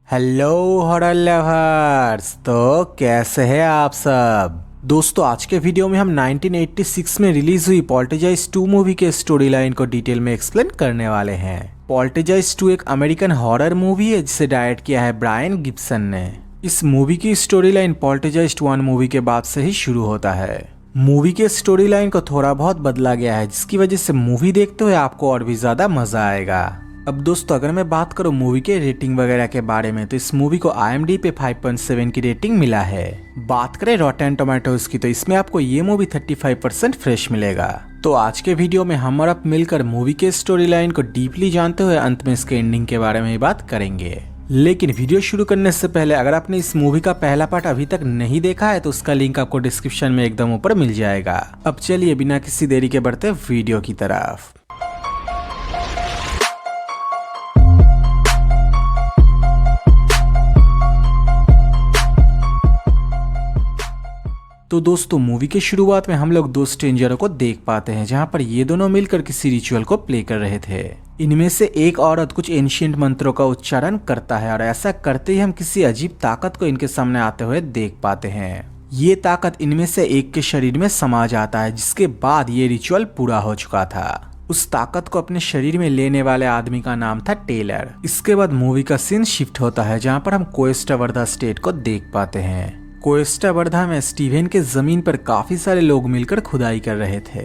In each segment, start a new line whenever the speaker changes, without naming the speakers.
Hello horror lovers. तो कैसे हैं आप सब दोस्तों। आज के वीडियो में हम 1986 में रिलीज हुई पोल्टरजाइस्ट 2 मूवी के स्टोरी लाइन को डिटेल में एक्सप्लेन करने वाले हैं। पोल्टरजाइस्ट 2 एक अमेरिकन हॉरर मूवी है जिसे डायरेक्ट किया है ब्रायन गिब्सन ने। इस मूवी की स्टोरी लाइन पोल्टरजाइस्ट 1 मूवी के बाद से ही शुरू होता है। मूवी के स्टोरी लाइन को थोड़ा बहुत बदला गया है जिसकी वजह से मूवी देखते हुए आपको और भी ज्यादा मजा आएगा। अब दोस्तों अगर मैं बात करूं मूवी के रेटिंग वगैरह के बारे में तो इस मूवी को IMDb पे 5.7 की रेटिंग मिला है। बात करें रॉटेन टोमेटोज की तो इसमें आपको ये मूवी 35% फ्रेश मिलेगा। तो आज के वीडियो में हम और आप मिलकर मूवी के स्टोरी लाइन को डीपली जानते हुए अंत में इसके एंडिंग के बारे में बात करेंगे। लेकिन वीडियो शुरू करने से पहले अगर आपने इस मूवी का पहला पार्ट अभी तक नहीं देखा है तो उसका लिंक आपको डिस्क्रिप्शन में एकदम ऊपर मिल जाएगा। अब चलिए बिना किसी देरी के बढ़ते वीडियो की तरफ। तो दोस्तों मूवी के शुरुआत में हम लोग दो स्ट्रेंजरों को देख पाते हैं जहां पर ये दोनों मिलकर किसी रिचुअल को प्ले कर रहे थे। इनमें से एक औरत कुछ एंशिएंट मंत्रों का उच्चारण करता है और ऐसा करते ही हम किसी अजीब ताकत को इनके सामने आते हुए देख पाते हैं। ये ताकत इनमें से एक के शरीर में समा जाता है जिसके बाद ये रिचुअल पूरा हो चुका था। उस ताकत को अपने शरीर में लेने वाले आदमी का नाम था टेलर। इसके बाद मूवी का सीन शिफ्ट होता है जहाँ पर हम कोएस्टा वर्धा स्टेट को देख पाते हैं। कोएस्टा वर्धा में स्टीवेन के जमीन पर काफी सारे लोग मिलकर खुदाई कर रहे थे।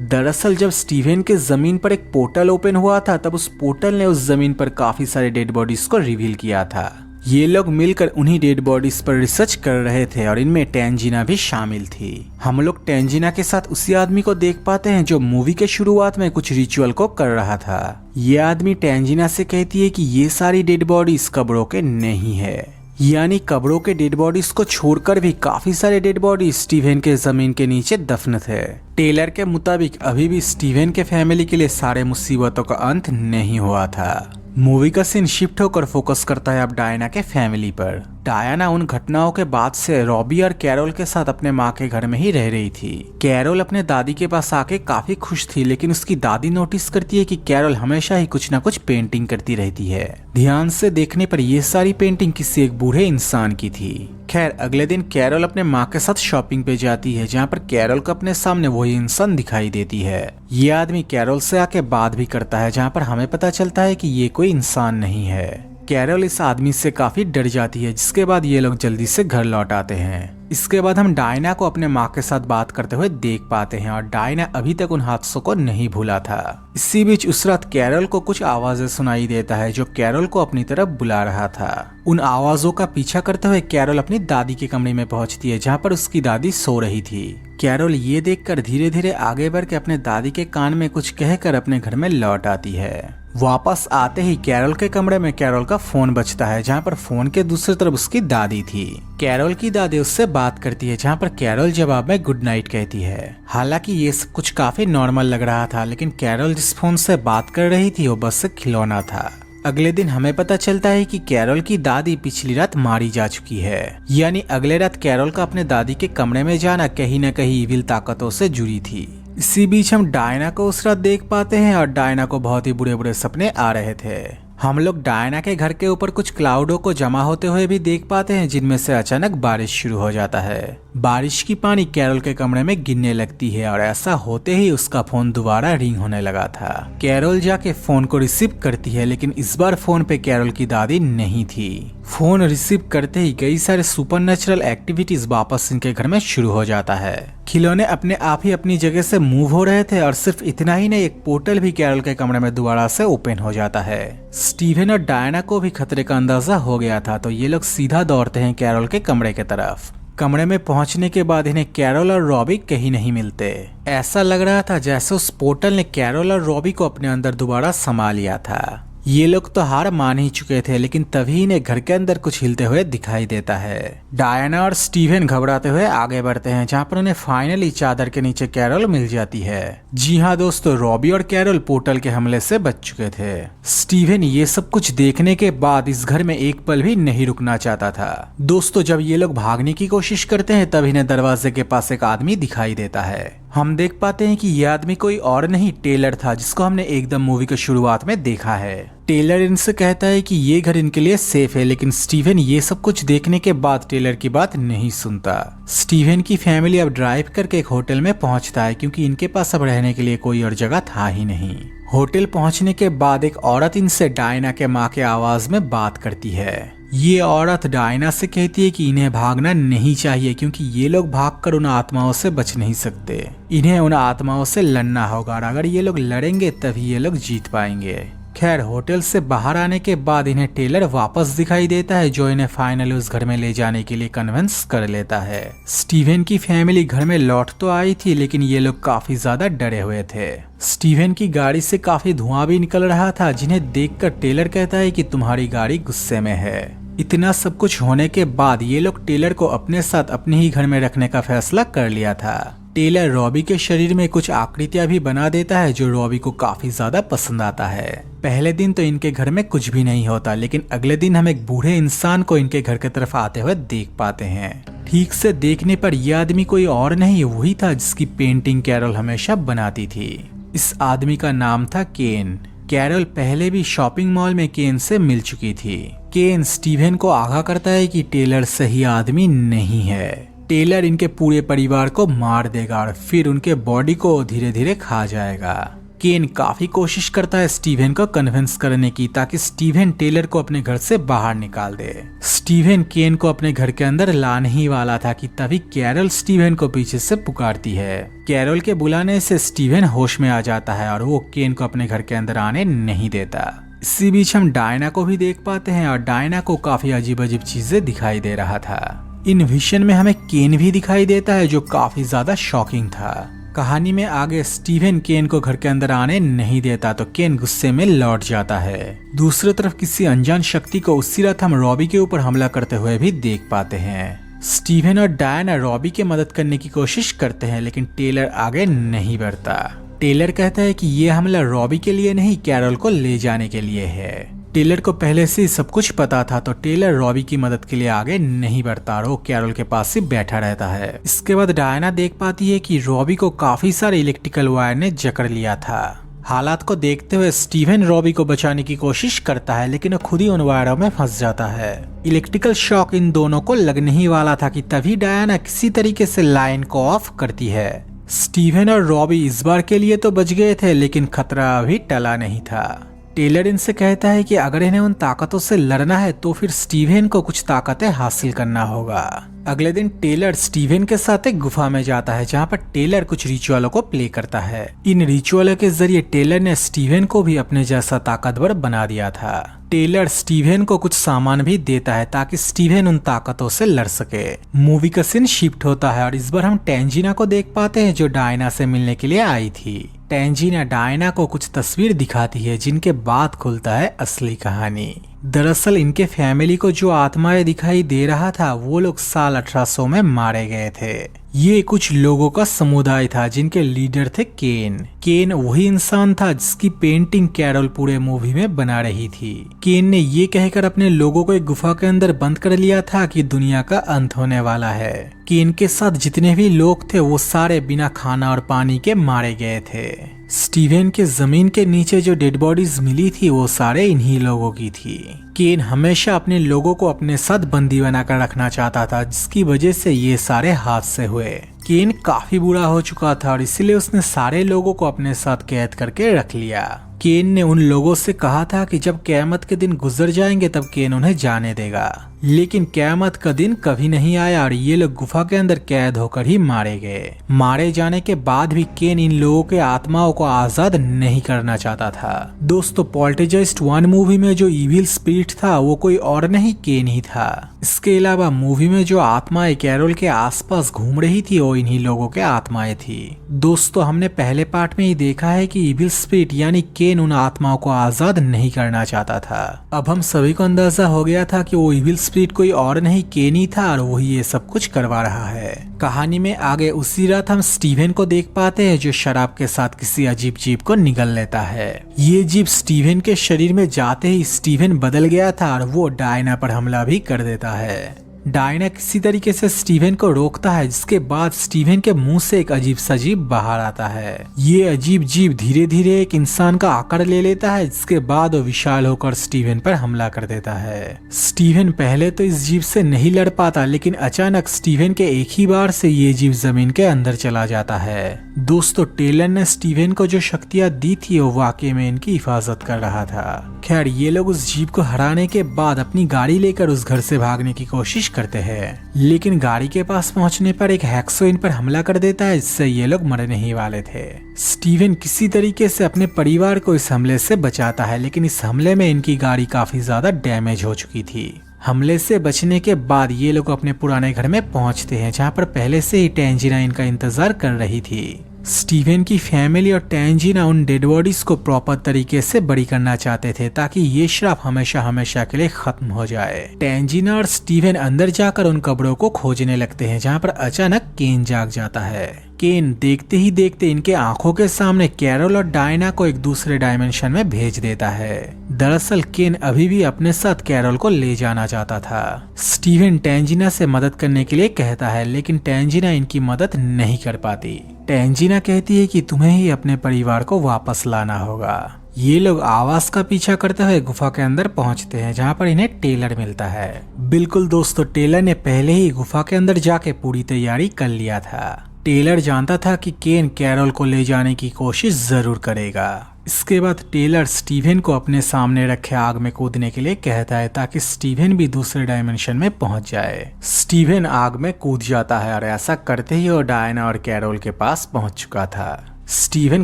दरअसल जब स्टीवेन के जमीन पर एक पोर्टल ओपन हुआ था तब उस पोर्टल ने उस जमीन पर काफी सारे डेड बॉडीज को रिवील किया था। ये लोग मिलकर उन्हीं डेड बॉडीज पर रिसर्च कर रहे थे और इनमें टेंजिना भी शामिल थी। हम लोग टेंजिना के साथ उसी आदमी को देख पाते हैं जो मूवी के शुरुआत में कुछ रिचुअल को कर रहा था। ये आदमी टेंजिना से कहती है कि ये सारी डेड बॉडीज कब्रों के नहीं है, यानी कब्रों के डेड बॉडीज को छोड़कर भी काफी सारे डेड बॉडीज स्टीवेन के जमीन के नीचे दफन थे। टेलर के मुताबिक अभी भी स्टीवेन के फैमिली के लिए सारे मुसीबतों का अंत नहीं हुआ था। मूवी का सीन शिफ्ट होकर फोकस करता है अब डायना के फैमिली पर। डायना उन घटनाओं के बाद से रॉबी और कैरोल के साथ अपने माँ के घर में ही रह रही थी। कैरोल अपने दादी के पास आके काफी खुश थी लेकिन उसकी दादी नोटिस करती है कि कैरोल हमेशा ही कुछ न कुछ पेंटिंग करती रहती है। ध्यान से देखने पर ये सारी पेंटिंग किसी एक बूढ़े इंसान की थी। खैर अगले दिन कैरोल अपने माँ के साथ शॉपिंग पे जाती है जहाँ पर कैरोल को अपने सामने वही इंसान दिखाई देती है। ये आदमी कैरोल से आके बात भी करता है जहाँ पर हमें पता चलता है कि ये कोई इंसान नहीं है। कैरोल इस आदमी से काफी डर जाती है जिसके बाद ये लोग जल्दी से घर लौट आते हैं। इसके बाद हम डायना को अपने माँ के साथ बात करते हुए देख पाते हैं और डायना अभी तक उन हादसों को नहीं भूला था। इसी बीच उस रात कैरोल को कुछ आवाजें सुनाई देता है जो कैरोल को अपनी तरफ बुला रहा था। उन आवाजों का पीछा करते हुए कैरोल अपनी दादी के कमरे में पहुंचती है जहाँ पर उसकी दादी सो रही थी। कैरोल ये देखकर धीरे धीरे आगे बढ़ के अपने दादी के कान में कुछ कहकर अपने घर में लौट आती है। वापस आते ही कैरोल के कमरे में कैरोल का फोन बजता है जहाँ पर फोन के दूसरी तरफ उसकी दादी थी। कैरोल की दादी उससे बात करती है जहाँ पर कैरोल जवाब में गुड नाइट कहती है। हालांकि ये सब कुछ काफी नॉर्मल लग रहा था लेकिन कैरोल जिस फोन से बात कर रही थी वो बस एक खिलौना था। अगले दिन हमें पता चलता है कि कैरोल की दादी पिछली रात मारी जा चुकी है, यानी अगले रात कैरोल का अपने दादी के कमरे में जाना कहीं न कहीं इविल ताकतों से जुड़ी थी। इसी बीच हम डायना को उस रात देख पाते हैं और डायना को बहुत ही बुरे बुरे सपने आ रहे थे। हम लोग डायना के घर के ऊपर कुछ क्लाउडों को जमा होते हुए भी देख पाते हैं जिनमें से अचानक बारिश शुरू हो जाता है। बारिश की पानी कैरोल के कमरे में गिरने लगती है और ऐसा होते ही उसका फोन दोबारा रिंग होने लगा था। कैरोल जाके फोन को रिसीव करती है लेकिन इस बार फोन पे कैरोल की दादी नहीं थी। फोन रिसीव करते ही कई सारे सुपरनेचुरल एक्टिविटीज वापस इनके घर में शुरू हो जाता है। खिलौने अपने आप ही अपनी जगह से मूव हो रहे थे और सिर्फ इतना ही नहीं, एक पोर्टल भी कैरोल के कमरे में दोबारा से ओपन हो जाता है। स्टीवेन और डायना को भी खतरे का अंदाजा हो गया था तो ये लोग सीधा दौड़ते हैं कैरोल के कमरे की तरफ। कमरे में पहुंचने के बाद इन्हें कैरोल और रॉबी कहीं नहीं मिलते। ऐसा लग रहा था जैसे उस पोर्टल ने कैरोल और रॉबी को अपने अंदर दोबारा समा लिया था। ये लोग तो हार मान ही चुके थे लेकिन तभी इन्हें घर के अंदर कुछ हिलते हुए दिखाई देता है। डायना और स्टीवेन घबराते हुए आगे बढ़ते हैं जहाँ पर उन्हें फाइनली चादर के नीचे कैरोल मिल जाती है। जी हाँ दोस्तों, रॉबी और कैरोल पोर्टल के हमले से बच चुके थे। स्टीवेन ये सब कुछ देखने के बाद इस घर में एक पल भी नहीं रुकना चाहता था। दोस्तों जब ये लोग भागने की कोशिश करते हैं तब इन्हें दरवाजे के पास एक आदमी दिखाई देता है। हम देख पाते हैं कि यह आदमी कोई और नहीं टेलर था, जिसको हमने एकदम मूवी के शुरुआत में देखा है। टेलर इनसे कहता है कि ये घर इनके लिए सेफ है, लेकिन स्टीवन ये सब कुछ देखने के बाद टेलर की बात नहीं सुनता। स्टीवन की फैमिली अब ड्राइव करके एक होटल में पहुंचता है, क्योंकि इनके पास अब रहने के लिए कोई और जगह था ही नहीं। होटल पहुंचने के बाद एक औरत इनसे डायना के माँ के आवाज में बात करती है। ये औरत डायना से कहती है कि इन्हें भागना नहीं चाहिए, क्योंकि ये लोग भागकर उन आत्माओं से बच नहीं सकते। इन्हें उन आत्माओं से लड़ना होगा, और अगर ये लोग लड़ेंगे तभी ये लोग जीत पाएंगे। खैर, होटल से बाहर आने के बाद इन्हें टेलर वापस दिखाई देता है, जो इन्हें फाइनली उस घर में ले जाने के लिए कन्विंस कर लेता है। स्टीवन की फैमिली घर में लौट तो आई थी, लेकिन ये लोग काफी ज्यादा डरे हुए थे। स्टीवन की गाड़ी से काफी धुआं भी निकल रहा था, जिन्हें देखकर टेलर कहता है कि तुम्हारी गाड़ी गुस्से में है। इतना सब कुछ होने के बाद ये लोग टेलर को अपने साथ अपने ही घर में रखने का फैसला कर लिया था। टेलर रॉबी के शरीर में कुछ आकृतियां भी बना देता है, जो रॉबी को काफी ज्यादा पसंद आता है। पहले दिन तो इनके घर में कुछ भी नहीं होता, लेकिन अगले दिन हम एक बूढ़े इंसान को इनके घर की तरफ आते हुए देख पाते हैं। ठीक से देखने पर यह आदमी कोई और नहीं वही था जिसकी पेंटिंग कैरोल हमेशा बनाती थी। इस आदमी का नाम था केन। कैरोल पहले भी शॉपिंग मॉल में केन से मिल चुकी थी। केन स्टीवन को आगाह करता है कि टेलर सही आदमी नहीं है। टेलर इनके पूरे परिवार को मार देगा और फिर उनके बॉडी को धीरे धीरे खा जाएगा। केन काफी कोशिश करता है स्टीवन को कन्विंस करने की, ताकि स्टीवन टेलर को अपने घर से बाहर निकाल दे। स्टीवन केन को अपने घर के अंदर लाने ही वाला था कि तभी कैरोल स्टीवन को पीछे से पुकारती है। कैरोल के बुलाने से स्टीवन होश में आ जाता है और वो केन को अपने घर के अंदर आने नहीं देता। इसी बीच हम डायना को भी देख पाते हैं, और डायना को काफी अजीब अजीब चीजें दिखाई दे रहा था। इन विजन में हमें केन भी दिखाई देता है, जो काफी ज्यादा शॉकिंग था। कहानी में आगे स्टीवन केन को घर के अंदर आने नहीं देता, तो केन गुस्से में लौट जाता है। दूसरी तरफ किसी अनजान शक्ति को उसी रात हम रॉबी के ऊपर हमला करते हुए भी देख पाते हैं। स्टीवन और डायना रॉबी की मदद करने की कोशिश करते हैं, लेकिन टेलर आगे नहीं बढ़ता। टेलर कहता है कि ये हमला रॉबी के लिए नहीं, कैरोल को ले जाने के लिए है। टेलर को पहले से सब कुछ पता था, तो टेलर रॉबी की मदद के लिए आगे नहीं बढ़ता और वो कैरोल के पास ही बैठा रहता है। इसके बाद डायना देख पाती है कि रॉबी को काफी सारे इलेक्ट्रिकल वायर ने जकड़ लिया था। हालात को देखते हुए स्टीवन रॉबी को बचाने की कोशिश करता है, लेकिन वो खुद ही उन वायरों में फंस जाता है। इलेक्ट्रिकल शॉक इन दोनों को लगने ही वाला था कि तभी डायना किसी तरीके से लाइन को ऑफ करती है। स्टीवन और रॉबी इस बार के लिए तो बच गए थे, लेकिन खतरा अभी टला नहीं था। टेलर इनसे कहता है कि अगर इन्हें उन ताकतों से लड़ना है तो फिर स्टीवन को कुछ ताकतें हासिल करना होगा। अगले दिन टेलर स्टीवन के साथ एक गुफा में जाता है, जहाँ पर टेलर कुछ रिचुअलों को प्ले करता है। इन रिचुअलों के जरिए टेलर ने स्टीवन को भी अपने जैसा ताकतवर बना दिया था। टेलर स्टीवन को कुछ सामान भी देता है, ताकि स्टीवन उन ताकतों से लड़ सके। मूवी का सीन शिफ्ट होता है और इस बार हम टेंजिना को देख पाते हैं, जो डायना से मिलने के लिए आई थी। टेंजिना डायना को कुछ तस्वीर दिखाती है, जिनके बाद खुलता है असली कहानी। दरअसल इनके फैमिली को जो आत्माएं दिखाई दे रहा था, वो लोग साल 1800 में मारे गए थे। ये कुछ लोगों का समुदाय था, जिनके लीडर थे केन। केन वही इंसान था जिसकी पेंटिंग कैरोल पूरे मूवी में बना रही थी। केन ने ये कहकर अपने लोगों को एक गुफा के अंदर बंद कर लिया था कि दुनिया का अंत होने वाला है। केन के साथ जितने भी लोग थे, वो सारे बिना खाना और पानी के मारे गए थे। स्टीवन के जमीन के नीचे जो डेड बॉडीज मिली थी, वो सारे इन्हीं लोगों की थी। केन हमेशा अपने लोगों को अपने साथ बंदी बनाकर रखना चाहता था, जिसकी वजह से ये सारे हादसे हुए। केन काफी बुरा हो चुका था और इसलिए उसने सारे लोगों को अपने साथ कैद करके रख लिया। केन ने उन लोगों से कहा था कि जब क़यामत के दिन गुजर जाएंगे तब केन उन्हें जाने देगा, लेकिन क़यामत का दिन कभी नहीं आया और ये लोग गुफा के अंदर कैद होकर ही मारे गए। मारे जाने के बाद भी केन इन लोगों के आत्माओं को आजाद नहीं करना चाहता था। दोस्तों, पोल्टरजाइस्ट 1 मूवी में जो इविल स्पिरिट था, वो कोई और नहीं केन ही था। इसके अलावा मूवी में जो आत्माएं कैरोल के आसपास घूम रही थी, वो इन्हीं लोगों के आत्माएं थी। दोस्तों, हमने पहले पार्ट में ही देखा है कि इविल स्पिरिट यानी केन उन आत्माओं को आजाद नहीं करना चाहता था। अब हम सभी को अंदाजा हो गया था कि वो इविल स्पिरिट कोई और नहीं केन ही था और वही ये सब कुछ करवा रहा है। कहानी में आगे उसी रात हम स्टीवन को देख पाते हैं, जो शराब के साथ किसी अजीब जीव को निगल लेता है। ये जीव स्टीवन के शरीर में जाते ही स्टीवन बदल गया था और वो डायना पर हमला भी कर देता है। डायना किसी तरीके से स्टीवन को रोकता है, जिसके बाद स्टीवन के मुंह से एक अजीब सा जीव बाहर आता है। ये अजीब जीव धीरे धीरे एक इंसान का आकार ले लेता है, जिसके बाद वो विशाल होकर स्टीवन पर हमला कर देता है। स्टीवन पहले तो इस जीव से नहीं लड़ पाता, लेकिन अचानक स्टीवन के एक ही बार से ये जीव जमीन के अंदर चला जाता है। दोस्तों, टेलर ने स्टीवन को जो शक्तियां दी थी वो वाकई में इनकी हिफाजत कर रहा था। खैर, ये लोग उस जीव को हराने के बाद अपनी गाड़ी लेकर उस घर से भागने की कोशिश करते हैं, लेकिन गाड़ी के पास पहुंचने पर एक हैक्सो इन पर हमला कर देता है, जिससे ये लोग मरने ही वाले थे। स्टीवन किसी तरीके से अपने परिवार को इस हमले से बचाता है, लेकिन इस हमले में इनकी गाड़ी काफी ज्यादा डैमेज हो चुकी थी। हमले से बचने के बाद ये लोग अपने पुराने घर में पहुंचते हैं, जहां पर पहले से ही टैंजिना इनका इंतजार कर रही थी। स्टीवन की फैमिली और टैंजिना उन डेड बॉडीज को प्रॉपर तरीके से बरी करना चाहते थे, ताकि ये श्राप हमेशा हमेशा के लिए खत्म हो जाए। टैंजिना और स्टीवन अंदर जाकर उन कब्रों को खोजने लगते हैं, जहाँ पर अचानक केन जाग जाता है। केन देखते ही देखते इनके आंखों के सामने कैरोल और डायना को एक दूसरे डायमेंशन में भेज देता है। दरअसल केन अभी भी अपने साथ कैरोल को ले जाना चाहता था। स्टीवन टैंजिना से मदद करने के लिए कहता है, लेकिन टैंजिना इनकी मदद नहीं कर पाती। टैंजिना कहती है कि तुम्हें ही अपने परिवार को वापस लाना होगा। ये लोग आवाज का पीछा करते हुए गुफा के अंदर पहुंचते हैं, जहां पर इन्हें टेलर मिलता है। बिल्कुल दोस्तों, टेलर ने पहले ही गुफा के अंदर जाके पूरी तैयारी कर लिया था। टेलर जानता था कि केन कैरोल को ले जाने की कोशिश जरूर करेगा। इसके बाद टेलर स्टीवन को अपने सामने रखे आग में कूदने के लिए कहता है, ताकि स्टीवन भी दूसरे डायमेंशन में पहुंच जाए। स्टीवन आग में कूद जाता है और ऐसा करते ही वो डायना और कैरोल के पास पहुंच चुका था। स्टीवन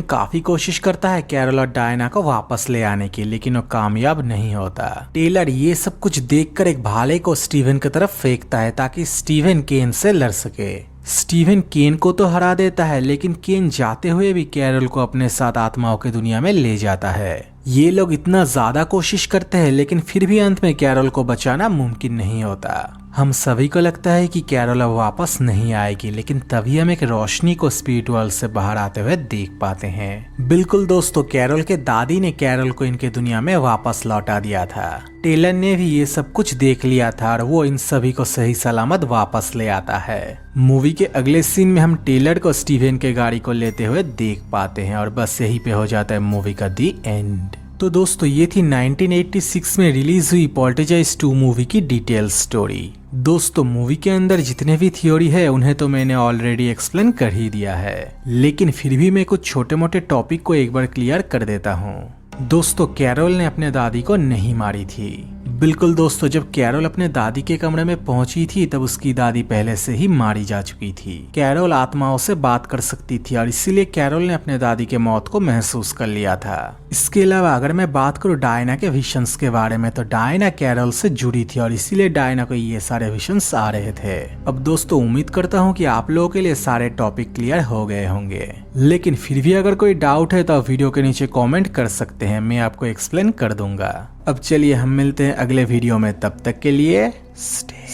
काफी कोशिश करता है कैरोल और डायना को वापस ले आने की, लेकिन वो कामयाब नहीं होता। टेलर ये सब कुछ देखकर एक भाले को स्टीवन की तरफ फेंकता है, ताकि स्टीवन केन से लड़ सके। स्टीवन केन को तो हरा देता है, लेकिन केन जाते हुए भी कैरोल को अपने साथ आत्माओं की दुनिया में ले जाता है। ये लोग इतना ज्यादा कोशिश करते हैं, लेकिन फिर भी अंत में कैरोल को बचाना मुमकिन नहीं होता। हम सभी को लगता है कि कैरोल अब वापस नहीं आएगी, लेकिन तभी हम एक रोशनी को स्पिरिट वर्ल्ड से बाहर आते हुए देख पाते हैं। बिल्कुल दोस्तों, कैरोल के दादी ने कैरोल को इनके दुनिया में वापस लौटा दिया था। टेलर ने भी ये सब कुछ देख लिया था और वो इन सभी को सही सलामत वापस ले आता है। मूवी के अगले सीन में हम टेलर को स्टीवन के गाड़ी को लेते हुए देख पाते हैं, और बस यही पे हो जाता है मूवी का दी एंड। तो दोस्तों, ये थी 1986 में रिलीज हुई पोल्टरजाइस्ट 2 मूवी की डिटेल स्टोरी। दोस्तों, मूवी के अंदर जितने भी थ्योरी है उन्हें तो मैंने ऑलरेडी एक्सप्लेन कर ही दिया है, लेकिन फिर भी मैं कुछ छोटे मोटे टॉपिक को एक बार क्लियर कर देता हूँ। दोस्तों, कैरोल ने अपने दादी को नहीं मारी थी। बिल्कुल दोस्तों, जब कैरोल अपने दादी के कमरे में पहुंची थी तब उसकी दादी पहले से ही मारी जा चुकी थी। कैरोल आत्माओं से बात कर सकती थी और इसीलिए कैरोल ने अपने दादी के मौत को महसूस कर लिया था। इसके अलावा अगर मैं बात करूं डायना के विशंस के बारे में, तो डायना कैरोल से जुड़ी थी और इसीलिए डायना को ये सारे विशंस आ रहे थे। अब दोस्तों, उम्मीद करता हूँ कि आप लोगों के लिए सारे टॉपिक क्लियर हो गए होंगे, लेकिन फिर भी अगर कोई डाउट है तो आप वीडियो के नीचे कॉमेंट कर सकते हैं, मैं आपको एक्सप्लेन कर दूंगा। अब चलिए हम मिलते हैं अगले वीडियो में, तब तक के लिए स्टे